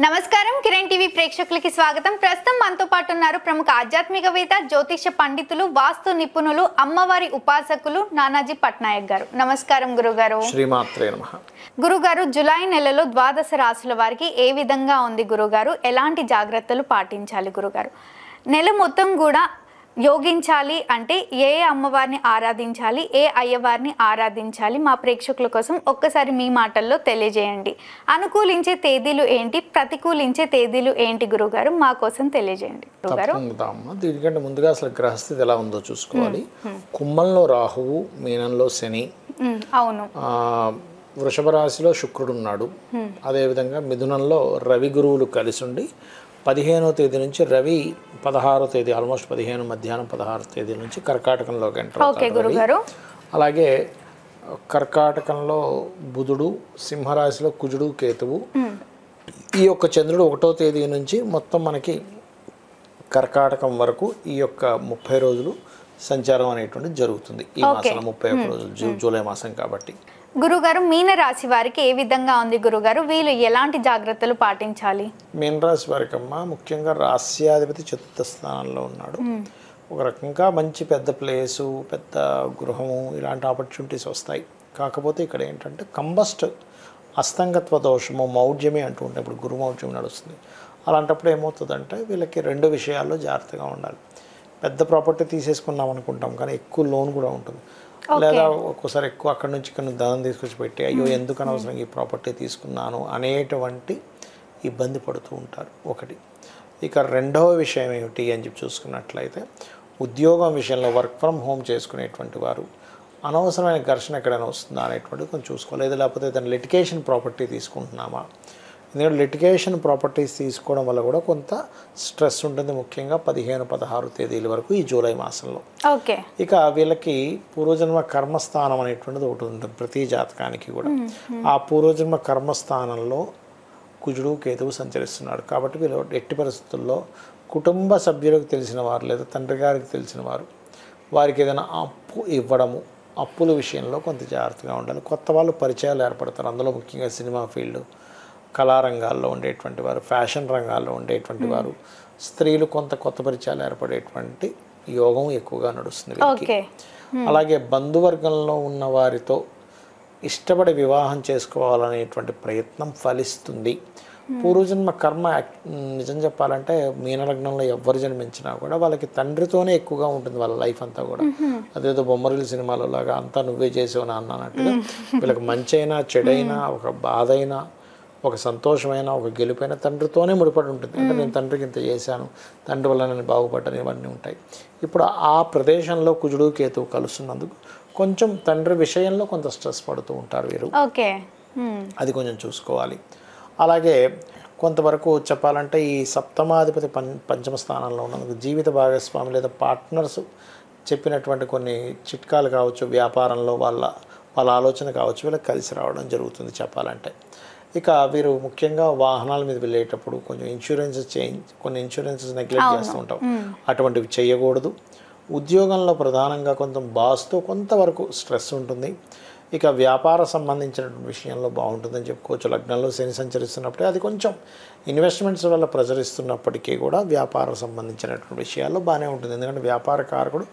నమస్కారం కిరణ్ టీవీ ప్రేక్షకులకి స్వాగతం. ప్రస్తుతం మనతో పాటు ఉన్నారు ప్రముఖ ఆధ్యాత్మికవేత్త, జ్యోతిష పండితులు, వాస్తు నిపుణులు, అమ్మవారి ఉపాసకులు నానాజీ పట్నాయక్ గారు. నమస్కారం గురుగారు. శ్రీమాత్రే నమః. గురుగారు, జూలై నెలలో ద్వాదశ రాశుల వారికి ఏ విధంగా ఉంది గురుగారు? ఎలాంటి జాగ్రత్తలు పాటించాలి గురుగారు? నెల మొత్తం కూడా యోగించాలి అంటే ఏ అమ్మవారిని ఆరాధించాలి, ఏ అయ్యవారిని ఆరాధించాలి? మా ప్రేక్షకుల కోసం ఒక్కసారి మీ మాటల్లో తెలియజేయండి. అనుకూలించే తేదీలు ఏంటి, ప్రతికూలించే తేదీలు ఏంటి గురుగారు? మా కోసం తెలియజేయండి గురుగారు. దీనికంటే ముందుగా అసలు గ్రహస్థితి ఎలా ఉందో చూసుకోవాలి. కుంభంలో రాహువు, మీనంలో శని, అవును, వృషభ రాశిలో శుక్రుడు ఉన్నాడు. అదేవిధంగా మిథునంలో రవి గురువులు కలిసి ఉండి 15వ తేదీ నుంచి రవి 16వ తేదీ ఆల్మోస్ట్ 15 మధ్యాహ్నం 16వ తేదీ నుంచి కర్కాటకంలోకి ఎంటర్ అవుతారు. అలాగే కర్కాటకంలో బుధుడు, సింహరాశిలో కుజుడు, కేతువు. ఈ యొక్క చంద్రుడు 1వ తేదీ నుంచి మొత్తం మనకి కర్కాటకం వరకు ఈ యొక్క 30 రోజులు సంచారం అనేటువంటిది జరుగుతుంది. ఈ మాసం 31 రోజులు, జూలై మాసం కాబట్టి. గురుగారు, మీన రాశి వారికి ఏ విధంగా ఉంది గురుగారు? వీళ్ళు ఎలాంటి జాగ్రత్తలు పాటించాలి? మీన రాశి వారికి ముఖ్యంగా రాస్యాధిపతి చతుర్థ స్థానంలో ఉన్నాడు. ఒక రకంగా మంచి పెద్ద ప్లేసు, పెద్ద గృహము, ఇలాంటి ఆపర్చునిటీస్ వస్తాయి. కాకపోతే ఇక్కడ ఏంటంటే కంబస్ట్ అస్తంగత్వ దోషము, మౌఢ్యమే అంటూ ఉంటాయి. ఇప్పుడు గురుమౌఢ్యం నడుస్తుంది. అలాంటప్పుడు ఏమవుతుందంటే వీళ్ళకి 2 విషయాల్లో జాగ్రత్తగా ఉండాలి. పెద్ద ప్రాపర్టీ తీసేసుకున్నాం అనుకుంటాం, కానీ ఎక్కువ లోన్ కూడా ఉంటుంది. లేదా ఒక్కోసారి ఎక్కువ అక్కడి నుంచి ఇక్కడ ధనం తీసుకొచ్చి పెట్టి అయ్యో ఎందుకు అనవసరంగా ఈ ప్రాపర్టీ తీసుకున్నాను అనేటువంటి ఇబ్బంది పడుతూ ఉంటారు. ఒకటి. ఇక రెండవ విషయం ఏమిటి అని చెప్పి చూసుకున్నట్లయితే ఉద్యోగం విషయంలో వర్క్ ఫ్రమ్ హోమ్ చేసుకునేటువంటి వారు అనవసరమైన ఘర్షణ ఎక్కడైనా వస్తుందా అనేటువంటిది కొంచెం చూసుకోవాలి. లేకపోతే ఏదైనా లిటిగేషన్ ప్రాపర్టీ తీసుకుంటున్నామా? ఎందుకంటే లిటిగేషన్ ప్రాపర్టీస్ తీసుకోవడం వల్ల కూడా కొంత స్ట్రెస్ ఉంటుంది, ముఖ్యంగా 15, 16 తేదీల వరకు ఈ జూలై మాసంలో. ఇక వీళ్ళకి పూర్వజన్మ కర్మస్థానం అనేటువంటిది ఒకటి ఉంటుంది ప్రతి జాతకానికి కూడా. ఆ పూర్వజన్మ కర్మస్థానంలో కుజుడు, కేతువు సంచరిస్తున్నాడు. కాబట్టి వీళ్ళు ఎట్టి పరిస్థితుల్లో కుటుంబ సభ్యులకు తెలిసిన వారు లేదా తండ్రి గారికి తెలిసిన వారు వారికి ఏదైనా అప్పు ఇవ్వడము, అప్పుల విషయంలో కొంత జాగ్రత్తగా ఉండాలి. కొత్త వాళ్ళు పరిచయాలు ఏర్పడతారు. అందులో ముఖ్యంగా సినిమా ఫీల్డ్, కళారంగాల్లో ఉండేటువంటి వారు, ఫ్యాషన్ రంగాల్లో ఉండేటువంటి వారు, స్త్రీలు కొంత కొత్త పరిచయాలు ఏర్పడేటువంటి యోగం ఎక్కువగా నడుస్తుంది వీరికి. అలాగే బంధువర్గంలో ఉన్న వారితో ఇష్టపడి వివాహం చేసుకోవాలనేటువంటి ప్రయత్నం ఫలిస్తుంది. పూర్వజన్మ కర్మ నిజం చెప్పాలంటే మీనలగ్నంలో ఎవరు జన్మించినా కూడా వాళ్ళకి తండ్రితోనే ఎక్కువగా ఉంటుంది వాళ్ళ లైఫ్ అంతా కూడా. అదేదో బొమ్మరిల్లు సినిమాలో లాగా అంతా నువ్వే చేసావు నాన్న అన్నట్టుగా వీళ్ళకి మంచి అయినా చెడైనా, ఒక బాధ అయినా, ఒక సంతోషమైన, ఒక గెలుపైన తండ్రితోనే ముడిపడి ఉంటుంది. అంటే నేను తండ్రికి ఇంత చేశాను, తండ్రి వల్ల నేను బాగుపడ్డాను, ఇవన్నీ ఉంటాయి. ఇప్పుడు ఆ ప్రదేశంలో కుజుడు, కేతువు కలుస్తున్నందుకు కొంచెం తండ్రి విషయంలో కొంత స్ట్రెస్ పడుతూ ఉంటారు వీరు. అది కొంచెం చూసుకోవాలి. అలాగే కొంతవరకు చెప్పాలంటే ఈ సప్తమాధిపతి పంచమ స్థానంలో ఉన్నందుకు జీవిత భాగస్వామి లేదా పార్ట్నర్స్ చెప్పినటువంటి కొన్ని చిట్కాలు కావచ్చు, వ్యాపారంలో వాళ్ళ ఆలోచన కావచ్చు, వీళ్ళకి కలిసి రావడం జరుగుతుంది చెప్పాలంటే. ఇక వీరు ముఖ్యంగా వాహనాల మీద వెళ్ళేటప్పుడు కొంచెం కొన్ని ఇన్సూరెన్సెస్ నెగ్లెక్ట్ చేస్తూ ఉంటాం, అటువంటివి చేయకూడదు. ఉద్యోగంలో ప్రధానంగా కొంచెం బాస్తో కొంతవరకు స్ట్రెస్ ఉంటుంది. ఇక వ్యాపార సంబంధించిన విషయంలో బాగుంటుందని చెప్పుకోవచ్చు. లగ్నంలో శని సంచరిస్తున్నప్పుడే అది కొంచెం ఇన్వెస్ట్మెంట్స్ వల్ల ప్రచరిస్తున్నప్పటికీ కూడా వ్యాపార సంబంధించినటువంటి విషయాల్లో బాగానే ఉంటుంది. ఎందుకంటే వ్యాపార కారకుడు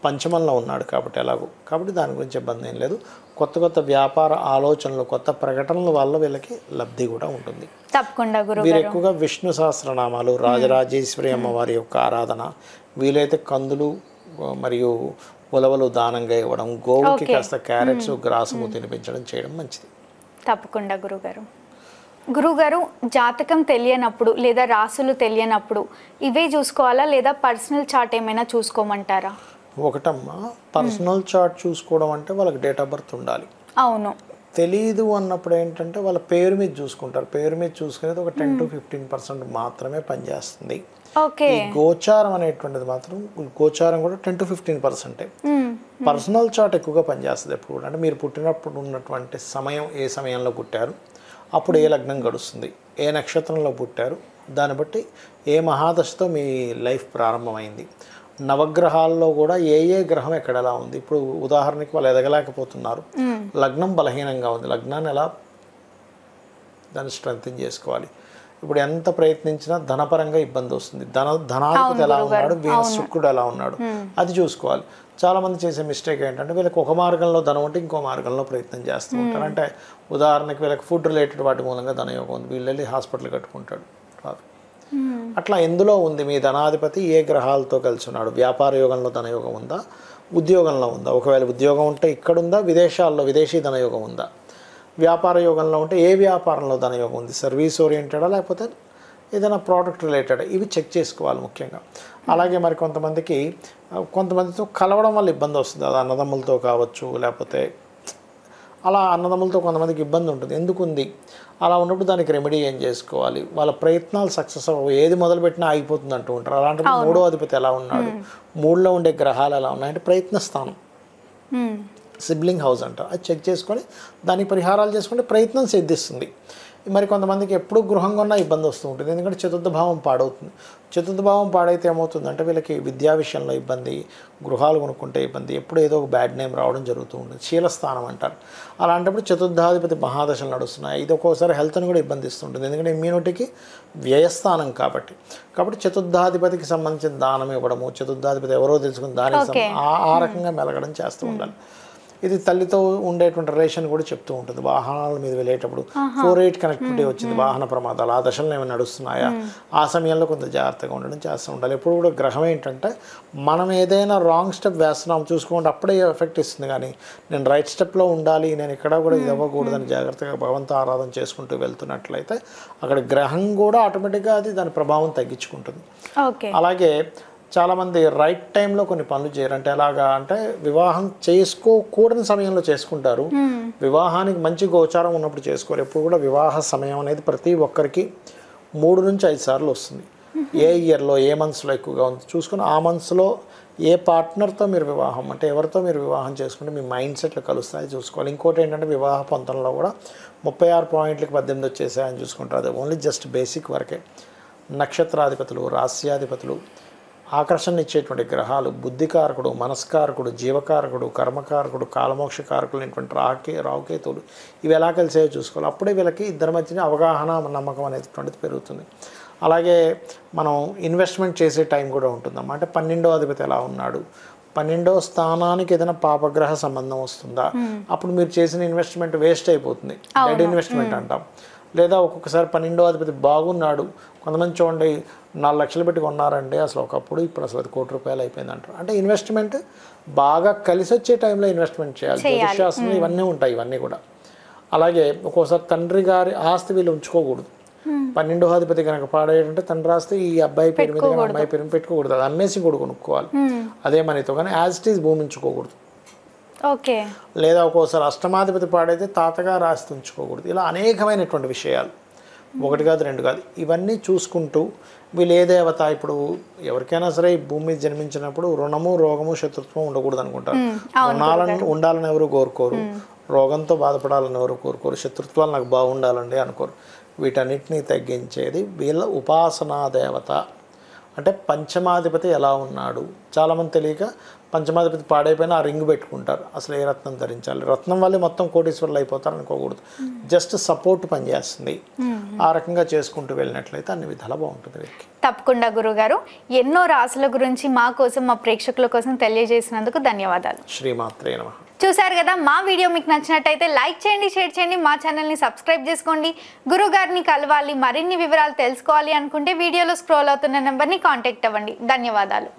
పంచమంలో ఉన్నాడు కాబట్టి దాని గురించి ఇబ్బంది ఏం లేదు. కొత్త వ్యాపార ఆలోచనలు, కొత్త ప్రకటనల వల్ల వీళ్ళకి లబ్ధి కూడా ఉంటుంది. తప్పకుండా వీరు ఎక్కువగా విష్ణు సహస్రనామాలు, రాజరాజేశ్వరి అమ్మవారి యొక్క ఆరాధన, వీలైతే కందులు మరియు ఉలవలు దానంగా ఇవ్వడం, గోవుకి కాస్త క్యారెట్స్, గ్రాసము తినిపించడం చేయడం మంచిది. తప్పకుండా గురుగారు, జాతకం తెలియనప్పుడు లేదా రాసులు తెలియనప్పుడు ఇవే చూసుకోవాలా లేదా పర్సనల్ చార్ట్ ఏమైనా చూసుకోమంటారా? ఒకటమ్మా, పర్సనల్ చార్ట్ చూసుకోవడం అంటే వాళ్ళకి డేట్ ఆఫ్ బర్త్ ఉండాలి. అవును. తెలీదు అన్నప్పుడు ఏంటంటే వాళ్ళ పేరు మీద చూసుకుంటారు. పేరు మీద చూసుకునేది ఒక 10 to 15% మాత్రమే పనిచేస్తుంది. ఈ గోచారం అనేటువంటిది మాత్రం, గోచారం కూడా 10 to 15%. పర్సనల్ చార్ట్ ఎక్కువగా పనిచేస్తుంది ఎప్పుడు కూడా. అంటే మీరు పుట్టినప్పుడు ఉన్నటువంటి సమయం, ఏ సమయంలో పుట్టారు, అప్పుడు ఏ లగ్నం గడుస్తుంది, ఏ నక్షత్రంలో పుట్టారు, దాన్ని బట్టి ఏ మహాదశతో మీ లైఫ్ ప్రారంభమైంది, నవగ్రహాల్లో కూడా ఏ గ్రహం ఎక్కడెలా ఉంది. ఇప్పుడు ఉదాహరణకి వాళ్ళు ఎదగలేకపోతున్నారు, లగ్నం బలహీనంగా ఉంది, లగ్నాన్ని ఎలా దాన్ని స్ట్రెంగ్తన్ చేసుకోవాలి. ఇప్పుడు ఎంత ప్రయత్నించినా ధనపరంగా ఇబ్బంది వస్తుంది. ధనాధిపతి ఎలా ఉన్నాడు, శుక్రుడు ఎలా ఉన్నాడు అది చూసుకోవాలి. చాలామంది చేసే మిస్టేక్ ఏంటంటే వీళ్ళకి ఒక మార్గంలో ధనం ఉంటే ఇంకో మార్గంలో ప్రయత్నం చేస్తూ ఉంటారు. అంటే ఉదాహరణకి వీళ్ళకి ఫుడ్ రిలేటెడ్ వాటి మూలంగా ధనయోగం ఉంది, వీళ్ళు వెళ్ళి హాస్పిటల్ కట్టుకుంటాడు, రాదు. అట్లా ఎందులో ఉంది మీ ధనాధిపతి, ఏ గ్రహాలతో కలిసి ఉన్నాడు? వ్యాపార యోగంలో ధనయోగం ఉందా, ఉద్యోగంలో ఉందా? ఒకవేళ ఉద్యోగం ఉంటే ఇక్కడుందా, విదేశాల్లో విదేశీ ధనయోగం ఉందా? వ్యాపార యోగంలో ఉంటే ఏ వ్యాపారంలో ధనయోగం ఉంది, సర్వీస్ ఓరియంటెడా లేకపోతే ఏదైనా ప్రోడక్ట్ రిలేటెడ్, ఇవి చెక్ చేసుకోవాలి ముఖ్యంగా. అలాగే మరి కొంతమందితో కలవడం వల్ల ఇబ్బంది వస్తుంది. అది అన్నదమ్ములతో కావచ్చు, లేకపోతే అలా అన్నదమ్ములతో కొంతమందికి ఇబ్బంది ఉంటుంది. ఎందుకుంది అలా ఉన్నప్పుడు దానికి రెమెడీ ఏం చేసుకోవాలి? వాళ్ళ ప్రయత్నాలు సక్సెస్ అవ్వవు, ఏది మొదలుపెట్టినా ఆగిపోతుంది అంటూ ఉంటారు. అలాంటప్పుడు మూడో అధిపతి ఎలా ఉన్నాడు, మూడులో ఉండే గ్రహాలు ఎలా ఉన్నాయంటే ప్రయత్న స్థానం, సిబ్లింగ్ హౌస్ అంటారు, అది చెక్ చేసుకొని దానికి పరిహారాలు చేసుకుంటే ప్రయత్నం సిద్ధిస్తుంది. మరి కొంతమందికి ఎప్పుడు గృహం కొన్నా ఇబ్బంది వస్తూ ఉంటుంది, ఎందుకంటే చతుర్థ భావం పాడవుతుంది. చతుర్థ భావం పాడైతే ఏమవుతుందంటే వీళ్ళకి విద్యా విషయంలో ఇబ్బంది, గృహాలు కొనుక్కుంటే ఇబ్బంది, ఎప్పుడు ఏదో ఒక బ్యాడ్ నేమ్ రావడం జరుగుతూ ఉంటుంది. శీలస్థానం అంటారు. అలాంటప్పుడు చతుర్థాధిపతి మహాదశలు నడుస్తున్నాయి, ఇది ఒక్కోసారి హెల్త్ని కూడా ఇబ్బంది ఇస్తుంటుంది, ఎందుకంటే ఇమ్యూనిటీకి వ్యయస్థానం కాబట్టి. చతుర్థాధిపతికి సంబంధించిన దానం ఇవ్వడము, చతుర్థాధిపతి ఎవరో తెలుసుకుని దానికి ఆ రకంగా మెలగడం చేస్తూ ఉండాలి. ఇది తల్లితో ఉండేటువంటి రిలేషన్ కూడా చెప్తూ ఉంటుంది. వాహనాల మీద వెళ్ళేటప్పుడు 4-8 కనెక్టివిటీ వచ్చింది, వాహన ప్రమాదాలు, ఆ దశలో ఏమైనా నడుస్తున్నాయా, ఆ సమయంలో కొంత జాగ్రత్తగా ఉండడం చేస్తూ ఉండాలి. ఎప్పుడు కూడా గ్రహం ఏంటంటే మనం ఏదైనా రాంగ్ స్టెప్ వేస్తున్నాం చూసుకోండి, అప్పుడే ఎఫెక్ట్ ఇస్తుంది. కానీ నేను రైట్ స్టెప్లో ఉండాలి, నేను ఇక్కడ కూడా ఇది అవ్వకూడదని జాగ్రత్తగా భగవంతు ఆరాధన చేసుకుంటూ వెళ్తున్నట్లయితే అక్కడ గ్రహం కూడా ఆటోమేటిక్గా అది దాని ప్రభావం తగ్గించుకుంటుంది. అలాగే చాలామంది రైట్ టైంలో కొన్ని పనులు చేయరు. అంటే ఎలాగా అంటే వివాహం చేసుకోకూడని సమయంలో చేసుకుంటారు, వివాహానికి మంచి గోచారం ఉన్నప్పుడు చేసుకోరు. ఎప్పుడు కూడా వివాహ సమయం అనేది ప్రతి ఒక్కరికి 3 నుంచి 5 సార్లు వస్తుంది. ఏ ఇయర్లో ఏ మంత్స్లో ఎక్కువగా ఉంది చూసుకుని ఆ మంత్స్లో ఏ పార్ట్నర్తో మీరు వివాహం, అంటే ఎవరితో మీరు వివాహం చేసుకుంటే మీ మైండ్ సెట్లు కలుస్తాయి చూసుకోవాలి. ఇంకోటి ఏంటంటే వివాహ పొంతంలో కూడా 36 పాయింట్లకి 18 వచ్చేసాయని చూసుకుంటారు. అది ఓన్లీ జస్ట్ బేసిక్ వరకే. నక్షత్రాధిపతులు, రాస్యాధిపతులు, ఆకర్షణ ఇచ్చేటువంటి గ్రహాలు, బుద్ధికారకుడు, మనస్కారకుడు, జీవకారకుడు, కర్మకారకుడు, కాలమోక్షకారకులైనటువంటి రావుకేతువులు, ఇవి ఎలా కలిసాయో చూసుకోవాలి. అప్పుడే వీళ్ళకి ఇద్దరి మధ్యన అవగాహన, నమ్మకం అనేటువంటిది పెరుగుతుంది. అలాగే మనం ఇన్వెస్ట్మెంట్ చేసే టైం కూడా ఉంటుందన్నమాట. అంటే 12వ అధిపతి ఎలా ఉన్నాడు, 12వ స్థానానికి ఏదైనా పాపగ్రహ సంబంధం వస్తుందా, అప్పుడు మీరు చేసిన ఇన్వెస్ట్మెంట్ వేస్ట్ అయిపోతుంది, డెడ్ ఇన్వెస్ట్మెంట్ అంటాం. లేదా ఒక్కొక్కసారి 12వ అధిపతి బాగున్నాడు, కొంతమంది చూడండి 4 లక్షలు పెట్టి కొన్నారండి అసలు ఒకప్పుడు, ఇప్పుడు అసలు అది ₹1 కోటి అయిపోయింది అంటారు. అంటే ఇన్వెస్ట్మెంట్ బాగా కలిసి వచ్చే టైంలో ఇన్వెస్ట్మెంట్ చేయాలి. జ్యోతిషాస్త్రంలో ఇవన్నీ ఉంటాయి, ఇవన్నీ కూడా. అలాగే ఒక్కోసారి తండ్రి గారి ఆస్తి వీళ్ళు ఉంచుకోకూడదు. 12వ అధిపతి కనుక పాడేటంటే తండ్రి ఆస్తి ఈ అబ్బాయి పేరు మీద కానీ అమ్మాయి పేరు మీద పెట్టుకోకూడదు, అది అమ్మేసి కూడా కొనుక్కోవాలి అదే మనీతో. కానీ యాజ్ ఇట్ ఈజ్ భూమి ఉంచుకోకూడదు. లేదా ఒక్కోసారి అష్టమాధిపతి పాడైతే తాతగారు ఆస్తి ఉంచుకోకూడదు. ఇలా అనేకమైనటువంటి విషయాలు, 1 కాదు 2 కాదు, ఇవన్నీ చూసుకుంటూ వీళ్ళు ఏ దేవత, ఇప్పుడు ఎవరికైనా సరే ఈ భూమి మీద జన్మించినప్పుడు రుణము, రోగము, శత్రుత్వం ఉండకూడదు అనుకుంటారు. రుణాలను ఉండాలని ఎవరు కోరుకోరు, రోగంతో బాధపడాలని ఎవరు కోరుకోరు, శత్రుత్వాలు నాకు బాగుండాలండి అనుకోరు. వీటన్నిటినీ తగ్గించేది వీళ్ళ ఉపాసనా దేవత. అంటే పంచమాధిపతి ఎలా ఉన్నాడు, చాలామంది తెలియక పంచమాధిపతి పాడైపోయినా ఆ రింగ్ పెట్టుకుంటారు. అసలు ఏ రత్నం ధరించాలి, రత్నం వల్లే మొత్తం కోటీశ్వరులు అయిపోతారు అనుకోకూడదు, జస్ట్ సపోర్ట్ పనిచేస్తుంది. ఆ రకంగా చేసుకుంటూ వెళ్ళినట్లయితే అన్ని విధాలా బాగుంటుంది వీరికి. తప్పకుండా గురుగారు, ఎన్నో రాసుల గురించి మా కోసం, మా ప్రేక్షకుల కోసం తెలియజేసినందుకు ధన్యవాదాలు. శ్రీమాత్రే నమః. చూసారు కదా, మా వీడియో మీకు నచ్చినట్టయితే లైక్ చేయండి, షేర్ చేయండి, మా ఛానల్ని సబ్స్క్రైబ్ చేసుకోండి. గురుగారిని కలవాలి, మరిన్ని వివరాలు తెలుసుకోవాలి అనుకుంటే వీడియోలో స్క్రోల్ అవుతున్న నెంబర్ని కాంటాక్ట్ అవ్వండి. ధన్యవాదాలు.